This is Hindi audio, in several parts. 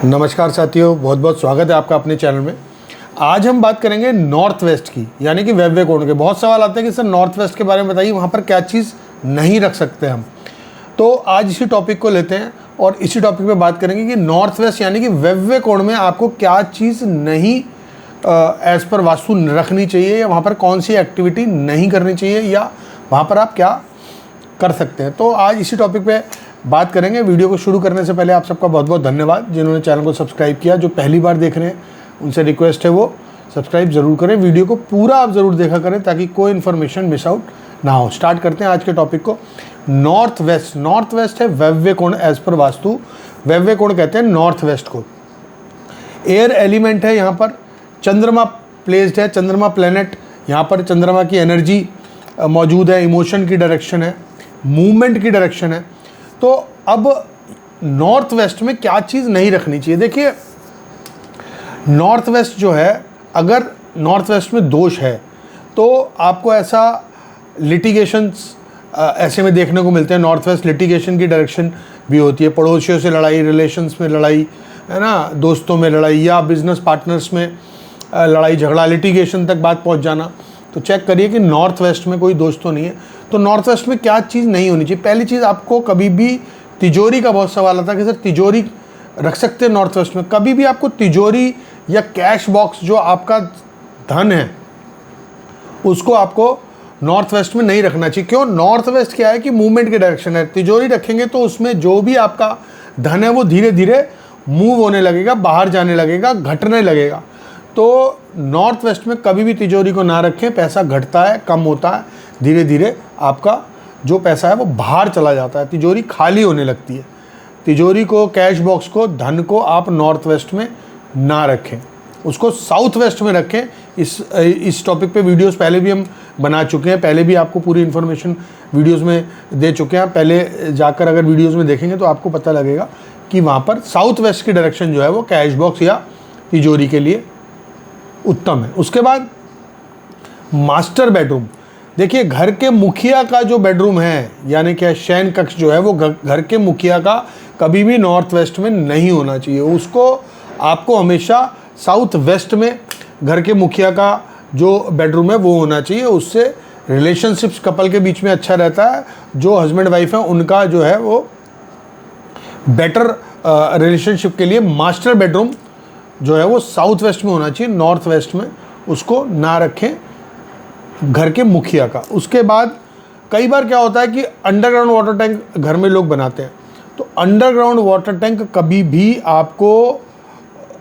नमस्कार साथियों, बहुत बहुत स्वागत है आपका अपने चैनल में। आज हम बात करेंगे नॉर्थ वेस्ट की, यानी कि वेबवे कोण के। बहुत सवाल आते हैं कि सर नॉर्थ वेस्ट के बारे में बताइए, वहाँ पर क्या चीज़ नहीं रख सकते हम। तो आज इसी टॉपिक को लेते हैं और इसी टॉपिक पे बात करेंगे कि नॉर्थ वेस्ट यानी कि वेबवे कोण में आपको क्या चीज़ नहीं एज़ पर वास्तु रखनी चाहिए, या वहाँ पर कौन सी एक्टिविटी नहीं करनी चाहिए, या वहाँ पर आप क्या कर सकते हैं। तो आज इसी टॉपिक पे बात करेंगे। वीडियो को शुरू करने से पहले आप सबका बहुत बहुत धन्यवाद जिन्होंने चैनल को सब्सक्राइब किया। जो पहली बार देख रहे हैं उनसे रिक्वेस्ट है वो सब्सक्राइब ज़रूर करें। वीडियो को पूरा आप ज़रूर देखा करें ताकि कोई इन्फॉर्मेशन मिस आउट ना हो। स्टार्ट करते हैं आज के टॉपिक को। नॉर्थ वेस्ट है वेबवे कोण एज पर वास्तु। वेबवे कोण कहते हैं नॉर्थ वेस्ट को। एयर एलिमेंट है, यहाँ पर चंद्रमा प्लेस्ड है, चंद्रमा प्लेनेट, यहाँ पर चंद्रमा की एनर्जी मौजूद है, इमोशन की डायरेक्शन है, मूवमेंट की डायरेक्शन है। तो अब नॉर्थ वेस्ट में क्या चीज़ नहीं रखनी चाहिए। देखिए, नॉर्थ वेस्ट जो है, अगर नॉर्थ वेस्ट में दोष है तो आपको ऐसा लिटिगेशंस ऐसे में देखने को मिलते हैं। नॉर्थ वेस्ट लिटिगेशन की डायरेक्शन भी होती है, पड़ोसियों से लड़ाई, रिलेशंस में लड़ाई, है ना, दोस्तों में लड़ाई, या बिजनेस पार्टनर्स में लड़ाई झगड़ा, लिटिगेशन तक बात पहुंच जाना। तो चेक करिए कि नॉर्थ वेस्ट में कोई दोष तो नहीं है। तो नॉर्थ वेस्ट में क्या चीज़ नहीं होनी चाहिए। पहली चीज़, आपको कभी भी तिजोरी का बहुत सवाल आता है कि सर तिजोरी रख सकते हैं नॉर्थ वेस्ट में। कभी भी आपको तिजोरी या कैश बॉक्स, जो आपका धन है, उसको आपको नॉर्थ वेस्ट में नहीं रखना चाहिए। क्यों? नॉर्थ वेस्ट क्या है कि मूवमेंट की डायरेक्शन है। तिजोरी रखेंगे तो उसमें जो भी आपका धन है वो धीरे धीरे मूव होने लगेगा, बाहर जाने लगेगा, घटने लगेगा। तो नॉर्थ वेस्ट में कभी भी तिजोरी को ना रखें। पैसा घटता है, कम होता है, धीरे धीरे आपका जो पैसा है वो बाहर चला जाता है, तिजोरी खाली होने लगती है। तिजोरी को, कैश बॉक्स को, धन को आप नॉर्थ वेस्ट में ना रखें, उसको साउथ वेस्ट में रखें। इस टॉपिक पे वीडियोस पहले भी हम बना चुके हैं, पहले भी आपको पूरी इन्फॉर्मेशन वीडियोस में दे चुके हैं। पहले जाकर अगर वीडियोस में देखेंगे तो आपको पता लगेगा कि वहाँ पर साउथ वेस्ट की डायरेक्शन जो है वो कैश बॉक्स या तिजोरी के लिए उत्तम है। उसके बाद मास्टर बेडरूम। देखिए, घर के मुखिया का जो बेडरूम है, यानी कि शयन कक्ष जो है, वो घर के मुखिया का कभी भी नॉर्थ वेस्ट में नहीं होना चाहिए। उसको आपको हमेशा साउथ वेस्ट में घर के मुखिया का जो बेडरूम है वो होना चाहिए। उससे रिलेशनशिप्स कपल के बीच में अच्छा रहता है। जो हस्बैंड वाइफ है उनका जो है वो बेटर रिलेशनशिप के लिए मास्टर बेडरूम जो है वो साउथ वेस्ट में होना चाहिए, नॉर्थ वेस्ट में उसको ना रखें घर के मुखिया का। उसके बाद कई बार क्या होता है कि अंडरग्राउंड वाटर टैंक घर में लोग बनाते हैं। तो अंडरग्राउंड वाटर टैंक कभी भी आपको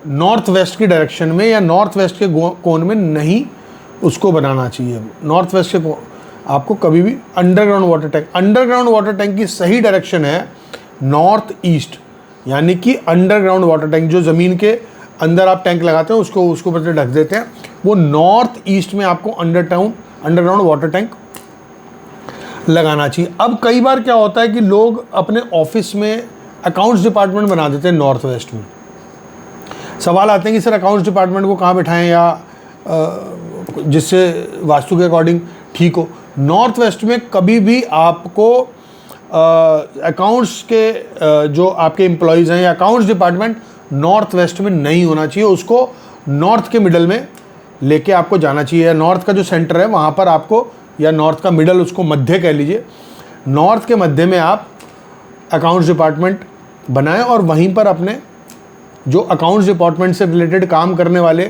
नॉर्थ वेस्ट की डायरेक्शन में या नॉर्थ वेस्ट के कोण में नहीं उसको बनाना चाहिए। नॉर्थ वेस्ट के आपको कभी भी अंडरग्राउंड वाटर टैंक की सही डायरेक्शन है नॉर्थ ईस्ट, यानी कि अंडरग्राउंड वाटर टैंक जो ज़मीन के अंदर आप टैंक लगाते हैं उसको ऊपर से ढक देते हैं, वो नॉर्थ ईस्ट में आपको अंडरग्राउंड वाटर टैंक लगाना चाहिए। अब कई बार क्या होता है कि लोग अपने ऑफिस में अकाउंट्स डिपार्टमेंट बना देते हैं नॉर्थ वेस्ट में। सवाल आते हैं कि सर अकाउंट्स डिपार्टमेंट को कहाँ बिठाएं या जिससे वास्तु के अकॉर्डिंग ठीक हो। नॉर्थ वेस्ट में कभी भी आपको अकाउंट्स के जो आपके एम्प्लॉयज़ हैं या अकाउंट्स डिपार्टमेंट नॉर्थ वेस्ट में नहीं होना चाहिए। उसको नॉर्थ के मिडल में लेके आपको जाना चाहिए। नॉर्थ का जो सेंटर है वहाँ पर आपको, या नॉर्थ का मिडल, उसको मध्य कह लीजिए, नॉर्थ के मध्य में आप अकाउंट्स डिपार्टमेंट बनाएं और वहीं पर अपने जो अकाउंट्स डिपार्टमेंट से रिलेटेड काम करने वाले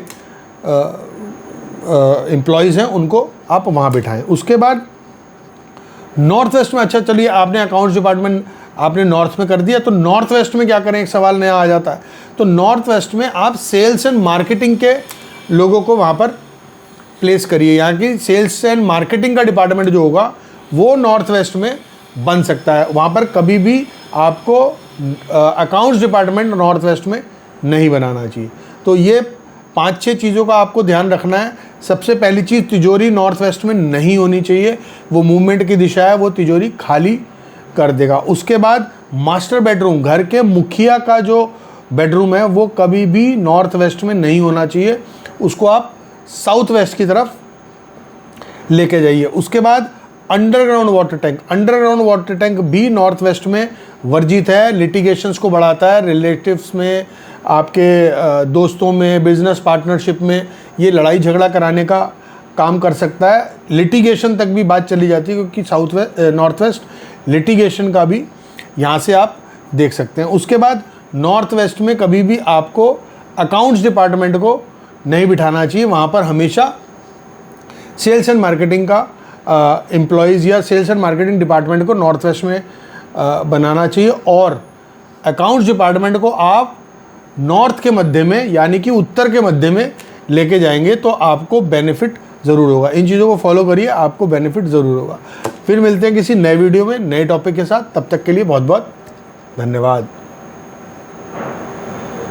एम्प्लॉयज़ हैं उनको आप वहाँ बिठाएं। उसके बाद नॉर्थ वेस्ट में, अच्छा चलिए आपने अकाउंट्स डिपार्टमेंट आपने नॉर्थ में कर दिया, तो नॉर्थ वेस्ट में क्या करें, एक सवाल नया आ जाता है। तो नॉर्थ वेस्ट में आप सेल्स एंड मार्केटिंग के लोगों को वहाँ पर प्लेस करिए। यहाँ की सेल्स एंड मार्केटिंग का डिपार्टमेंट जो होगा वो नॉर्थ वेस्ट में बन सकता है। वहाँ पर कभी भी आपको अकाउंट्स डिपार्टमेंट नॉर्थ वेस्ट में नहीं बनाना चाहिए। तो ये 5-6 चीज़ों का आपको ध्यान रखना है। सबसे पहली चीज़, तिजोरी नॉर्थ वेस्ट में नहीं होनी चाहिए। वो मूवमेंट की दिशा है, वो तिजोरी खाली कर देगा। उसके बाद मास्टर बेडरूम, घर के मुखिया का जो बेडरूम है वो कभी भी नॉर्थ वेस्ट में नहीं होना चाहिए। उसको आप साउथ वेस्ट की तरफ लेके जाइए। उसके बाद अंडरग्राउंड वाटर टैंक भी नॉर्थ वेस्ट में वर्जित है, लिटिगेशंस को बढ़ाता है, रिलेटिव्स में आपके दोस्तों में, बिजनेस पार्टनरशिप में ये लड़ाई झगड़ा कराने का काम कर सकता है। लिटिगेशन तक भी बात चली जाती है, क्योंकि नॉर्थ वेस्ट लिटिगेशन का भी यहाँ से आप देख सकते हैं। उसके बाद नॉर्थ वेस्ट में कभी भी आपको अकाउंट्स डिपार्टमेंट को नहीं बिठाना चाहिए। वहाँ पर हमेशा सेल्स एंड मार्केटिंग का एम्प्लॉयज़ या सेल्स एंड मार्केटिंग डिपार्टमेंट को नॉर्थ वेस्ट में बनाना चाहिए, और अकाउंट्स डिपार्टमेंट को आप नॉर्थ के मध्य में यानी कि उत्तर के मध्य में लेके जाएंगे तो आपको बेनिफिट ज़रूर होगा। इन चीज़ों को फॉलो करिए, आपको बेनिफिट ज़रूर होगा। फिर मिलते हैं किसी नए वीडियो में नए टॉपिक के साथ। तब तक के लिए बहुत बहुत धन्यवाद।